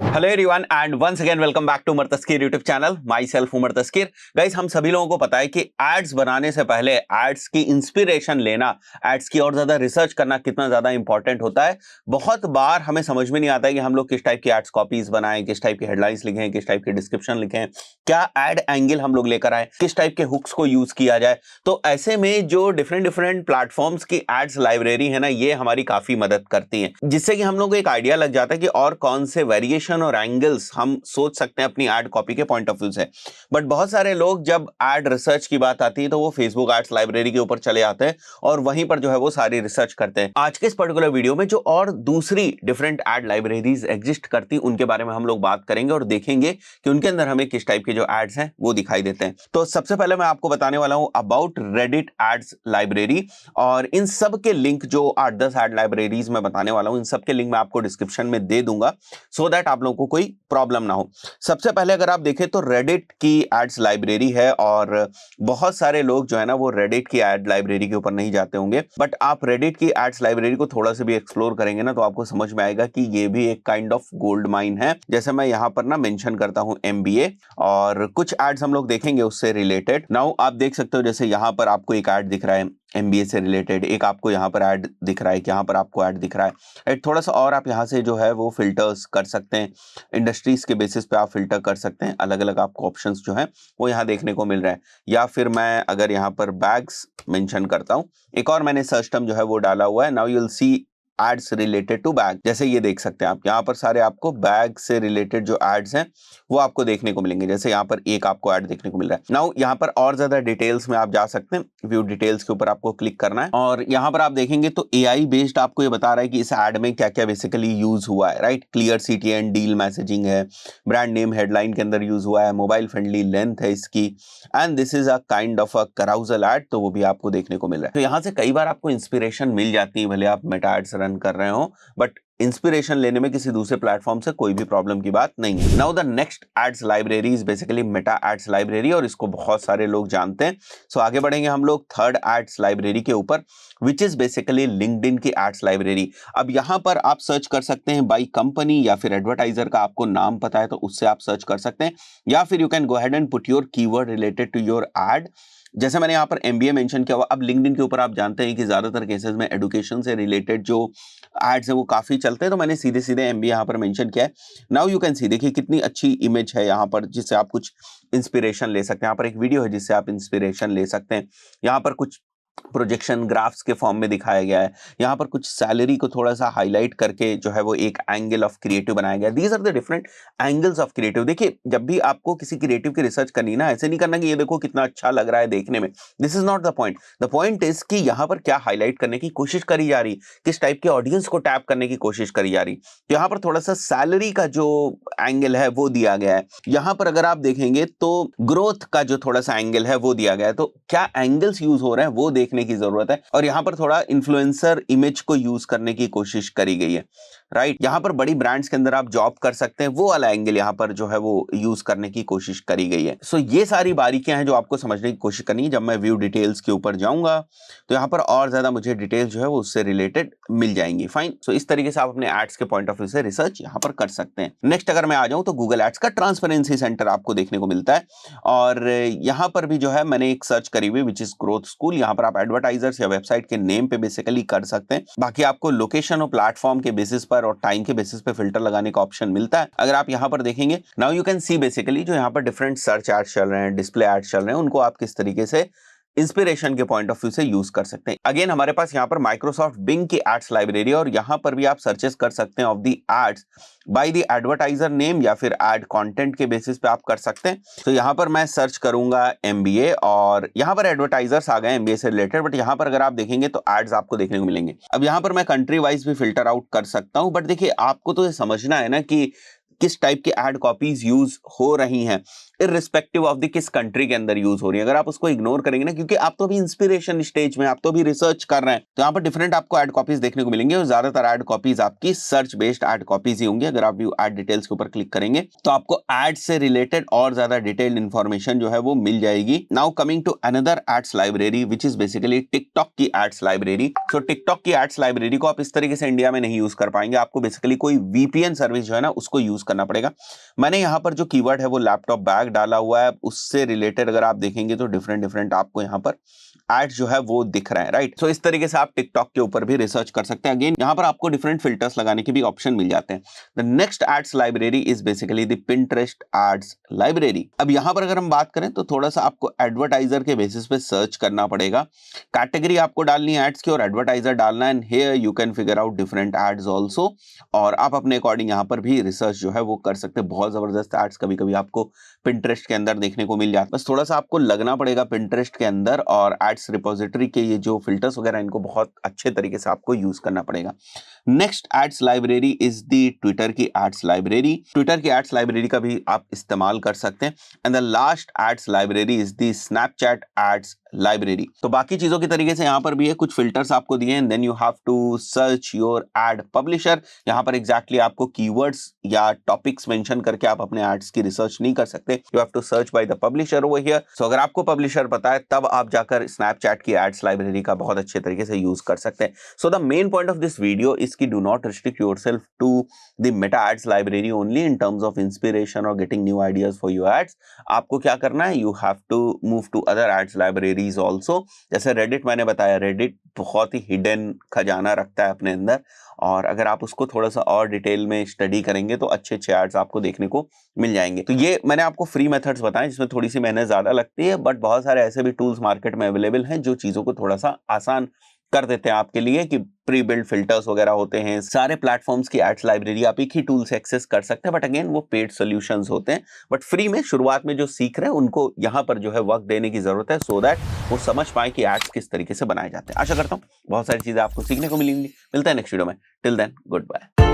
Hello everyone and once again welcome back to Umar Taskeer YouTube channel. Myself Umar Taskeer. Guys, हम सभी लोगों को पता है कि एड्स बनाने से पहले एड्स की इंस्पिरेशन लेना, एड्स की और ज्यादा रिसर्च करना कितना ज्यादा इंपॉर्टेंट होता है। बहुत बार हमें समझ में नहीं आता है कि हम लोग किस टाइप की एड्स कॉपीज बनाएं, किस टाइप की हेडलाइंस लिखें, किस टाइप की डिस्क्रिप्शन लिखें, क्या एड एंगल हम लोग लेकर आए, किस टाइप के हुक्स को यूज किया जाए। तो ऐसे में जो डिफरेंट डिफरेंट प्लेटफॉर्म्स की एड्स लाइब्रेरी है ना, ये हमारी काफी मदद करती है, जिससे कि हम लोग को एक आइडिया लग जाता है कि और कौन से वेरिएशन और एंगल्स हम सोच सकते हैं अपनी एड कॉपी के पॉइंट ऑफ व्यू से। बट बहुत सारे लोग जब एड रिसर्च की बात आती है तो वो फेसबुक एड्स लाइब्रेरी के ऊपर चले आते हैं और वहीं पर जो है वो सारी रिसर्च करते हैं। आज के इस पर्टिकुलर वीडियो में जो और दूसरी डिफरेंट एड लाइब्रेरीज एग्जिस्ट करती उनके बारे में हम लोग बात करेंगे और देखेंगे कि उनके अंदर हमें किस टाइप के जो एड्स हैं वो दिखाई देते हैं। तो सबसे पहले मैं आपको बताने वाला हूं अबाउट रेडिट एड्स लाइब्रेरी, और इन सब के लिंक जो 8-10 एड लाइब्रेरीज में बताने वाला हूं, इन सब के लिंक मैं आपको डिस्क्रिप्शन में दे दूंगा सो दैट आप लोगों को कोई प्रॉब्लम ना हो। सबसे पहले अगर आप देखें तो रेडिट की एड्स लाइब्रेरी है, और बहुत सारे लोग जो है ना वो रेडिट की एड लाइब्रेरी के ऊपर नहीं जाते होंगे, बट आप रेडिट की एड्स लाइब्रेरी को थोड़ा सा भी एक्सप्लोर करेंगे ना तो आपको समझ में आएगा कि ये भी एक काइंड ऑफ गोल्ड माइन है। जैसे मैं यहां पर ना मेंशन करता हूं MBA, और कुछ एड्स हम लोग देखेंगे उससे रिलेटेड। नाउ आप देख सकते हो, जैसे यहां पर आपको एक एड दिख रहा है MBA से रिलेटेड, एक आपको यहाँ पर ऐड दिख रहा है, कि यहाँ पर आपको ऐड दिख रहा है। थोड़ा सा और आप यहाँ से जो है वो फिल्टर्स कर सकते हैं, इंडस्ट्रीज के बेसिस पे आप फिल्टर कर सकते हैं। अलग अलग आपको ऑप्शंस जो है वो यहाँ देखने को मिल रहा है। या फिर मैं अगर यहाँ पर बैग्स मेंशन करता हूँ, एक और मैंने सर्च टर्म जो है वो डाला हुआ है, now you will see ads related to bag. जैसे ये देख सकते हैं आप, यहाँ पर सारे आपको बैग से रिलेटेड जो एड्स हैं वो आपको देखने को मिलेंगे। जैसे यहाँ पर एक आपको ऐड देखने को मिल रहा है। नाउ यहाँ पर और ज्यादा डिटेल्स में आप जा सकते हैं, व्यू डिटेल्स के ऊपर आपको क्लिक करना है, और यहाँ पर आप देखेंगे तो AI बेस्ड आपको ये बता रहा है कि इस एड में क्या क्या बेसिकली यूज हुआ है। Right, clear CTN deal messaging है, ब्रांड नेम हेडलाइन के अंदर यूज हुआ है, मोबाइल फ्रेंडली लेंथ है इसकी, and this is a kind of a carousel ad, तो वो भी आपको देखने को मिल रहा है। तो यहाँ से कई बार आपको इंस्पिरेशन मिल जाती है, भले आप मेटा एड्स रन कर रहे हो, बट इंस्पिरेशन लेने में किसी दूसरे प्लेटफॉर्म से कोई भी प्रॉब्लम की बात नहीं है। Now the next ads library is basically Meta ads library, और इसको बहुत सारे लोग जानते हैं। सो आगे बढ़ेंगे हम लोग थर्ड एड्स लाइब्रेरी के ऊपर, विच इज बेसिकली लिंक्डइन की एड्स लाइब्रेरी। अब यहां पर आप सर्च कर सकते हैं बाई कंपनी, या फिर एडवर्टाइजर का आपको नाम पता है तो उससे आप सर्च कर सकते हैं, या फिर you can go ahead and put your keyword related to your ad. जैसे मैंने यहाँ पर MBA मेंशन किया हुआ। अब लिंक्डइन के ऊपर आप जानते हैं कि ज्यादातर केसेस में एजुकेशन से रिलेटेड जो एड्स है वो काफी चलते हैं, तो मैंने सीधे सीधे MBA यहाँ पर मेंशन किया है। नाउ यू कैन सी, देखिए कितनी अच्छी इमेज है यहाँ पर जिससे आप कुछ इंस्पिरेशन ले सकते हैं। यहाँ पर एक वीडियो है जिससे आप इंस्पिरेशन ले सकते हैं। यहाँ पर कुछ प्रोजेक्शन ग्राफ्स के फॉर्म में दिखाया गया है। यहाँ पर कुछ सैलरी को थोड़ा सा हाईलाइट करके जो है वो एक एंगल ऑफ क्रिएटिव बनाया गया। These are the different angles of creative. देखिए, जब भी आपको किसी क्रिएटिव की रिसर्च करनी ना, ऐसे नहीं करना कि ये देखो कितना अच्छा लग रहा है देखने में। This is not the point. The point is कि यहाँ पर क्या हाईलाइट करने की कोशिश करी जा रही, किस टाइप के ऑडियंस को टैप करने की कोशिश करी जा रही। तो यहाँ पर थोड़ा सा सैलरी का जो एंगल है वो दिया गया है। यहाँ पर अगर आप देखेंगे तो ग्रोथ का जो थोड़ा सा एंगल है वो दिया गया है। तो क्या एंगल्स यूज हो रहे हैं वो देखने की जरूरत है। और यहां पर थोड़ा इन्फ्लुएंसर इमेज को यूज करने की कोशिश करी गई है। राइट, यहां पर बड़ी ब्रांड्स के अंदर आप जॉब कर सकते हैं, वो वाला एंगल यहां पर जो है वो यूज करने की कोशिश करी गई है। सो ये सारी बारीकियां हैं जो आपको समझने की कोशिश करनी है। जब मैं व्यू डिटेल्स के ऊपर जाऊंगा तो यहां पर और ज्यादा मुझे डिटेल्स जो है वो उससे रिलेटेड मिल जाएंगी। फाइन, सो इस तरीके से आप अपने एड्स के पॉइंट ऑफ व्यू से रिसर्च यहां पर कर सकते हैं। नेक्स्ट अगर मैं आ जाऊं तो गूगल एड्स का ट्रांसपेरेंसी सेंटर आपको देखने को मिलता है, और यहां पर भी जो है मैंने एक सर्च करी हुई विच इज ग्रोथ स्कूल। यहां पर आप एडवर्टाइजर्स या वेबसाइट के नेम पे बेसिकली कर सकते हैं। बाकी आपको लोकेशन और प्लेटफॉर्म के बेसिस पर और टाइम के बेसिस पे फिल्टर लगाने का ऑप्शन मिलता है। अगर आप यहां पर देखेंगे, now you can see basically जो यहां पर डिफरेंट सर्च एड्स चल रहे हैं, डिस्प्ले एड्स चल रहे हैं, उनको आप किस तरीके से इंस्पिरेशन के पॉइंट ऑफ व्यू से यूज कर सकते हैं। अगेन हमारे पास यहाँ पर माइक्रोसॉफ्ट बिंग की एड्स लाइब्रेरी, और यहाँ पर भी आप सर्चेस कर सकते हैं of the ads by the advertiser name, या फिर एड कंटेंट के बेसिस पे आप कर सकते हैं। तो यहाँ पर मैं सर्च करूंगा MBA, और यहाँ पर एडवर्टाइजर्स आ गए MBA से रिलेटेड, बट यहाँ पर अगर आप देखेंगे तो एड्स आपको देखने को मिलेंगे। अब यहाँ पर मैं कंट्री वाइज भी फिल्टर आउट कर सकता हूँ, बट देखिए आपको तो ये समझना है ना कि किस टाइप की एड कॉपीज यूज हो रही हैं, इररिस्पेक्टिव ऑफ द किस कंट्री के अंदर यूज हो रही है। अगर आप उसको इग्नोर करेंगे ना, क्योंकि आप तो अभी इंस्पिरेशन स्टेज में, आप तो अभी रिसर्च कर रहे हैं, तो यहाँ पर डिफरेंट आपको एड कॉपीज देखने को मिलेंगे, और ज्यादातर एड कॉपीज आपकी सर्च बेस्ड एड कॉपीज ही होंगी। अगर आप व्यू एड डिटेल्स के ऊपर क्लिक करेंगे तो आपको एड से रिलेटेड और ज्यादा डिटेल्ड इंफॉर्मेशन जो है वो मिल जाएगी। Now coming to another ads library which is basically TikTok की एड्स लाइब्रेरी। सो टिकटॉक की एड्स लाइब्रेरी को आप इस तरीके से इंडिया में नहीं यूज कर पाएंगे। आपको बेसिकली कोई VPN सर्विस जो है ना उसको यूज करना पड़ेगा। मैंने यहाँ पर जो कीवर्ड है वो लैपटॉप बैग डाला हुआ है, उससे रिलेटेड अगर आप देखेंगे तो डिफरेंट आपको यहाँ पर एड्स जो है वो दिख रहे हैं, राइट। सो इस तरीके से आप टिकटॉक के ऊपर भी रिसर्च कर सकते हैं। अगेन यहाँ पर आपको डिफरेंट फिल्टर्स लगाने के भी ऑप्शन मिल जाते हैं। The next ads library is basically the Pinterest ads library. अब यहाँ पर अगर हम बात करें तो थोड़ा सा आपको एडवर्टाइजर के बेसिस पे सर्च करना पड़ेगा। कैटेगरी आपको डालनी है एड्स की और एडवर्टाइजर डालना है, and here you can figure out different ads also. और आप अपने अकॉर्डिंग यहाँ पर भी रिसर्च जो है वो कर सकते हैं। बहुत जबरदस्त एड्स कभी कभी आपको पिंटरेस्ट के अंदर देखने को मिल जाता है। बस थोड़ा सा आपको लगना पड़ेगा पिंटरेस्ट के अंदर, और एड्स रिपोजिटरी के ये जो फिल्टर्स वगैरह इनको बहुत अच्छे तरीके से आपको यूज करना पड़ेगा। Next ads library is the Twitter की एड्स लाइब्रेरी। ट्विटर की एड्स लाइब्रेरी का भी आप इस्तेमाल कर सकते हैं। And the last ads library is the Snapchat ads library. तो बाकी चीजों की तरीके से यहाँ पर भी है, कुछ फिल्टर्स आपको दिए हैं। Then you have to search your ad publisher. यहाँ पर एग्जैक्टली आपको कीवर्ड्स या टॉपिक्स मेंशन करके आप अपने एड्स की रिसर्च नहीं कर सकते। You have to search by the publisher over here. So अगर आपको पब्लिशर पता है तब आप जाकर स्नैपचैट की एड्स लाइब्रेरी का बहुत अच्छे तरीके से यूज कर सकते हैं। So the main point of this video is कि do not restrict yourself to the Meta ads library only in terms of inspiration और getting new ideas for your ads. आपको क्या करना है, you have to move to other ads libraries also. जैसे Reddit मैंने बताया, Reddit बहुत ही hidden खजाना रखता है अपने अंदर, और अगर आप उसको थोड़ा सा और डिटेल में स्टडी करेंगे तो अच्छे अच्छे एड्स आपको देखने को मिल जाएंगे। तो ये मैंने आपको फ्री मेथड्स बताए जिसमें थोड़ी सी मेहनत ज्यादा लगती है, बट बहुत सारे ऐसे भी टूल्स मार्केट में अवेलेबल हैं जो चीजों को थोड़ा सा आसान कर देते हैं आपके लिए, कि प्री बिल्ड फिल्टर्स वगैरह होते हैं। सारे प्लेटफॉर्म्स की एड्स लाइब्रेरी आप एक ही टूल से एक्सेस कर सकते हैं, बट अगेन वो पेड सॉल्यूशंस होते हैं। बट फ्री में शुरुआत में जो सीख रहे हैं उनको यहाँ पर जो है वक्त देने की जरूरत है, सो दैट वो समझ पाए कि एड्स किस तरीके से बनाए जाते हैं। आशा करता हूँ बहुत सारी चीजें आपको सीखने को मिलेंगी। मिलता है नेक्स्ट वीडियो में। Till then, good bye.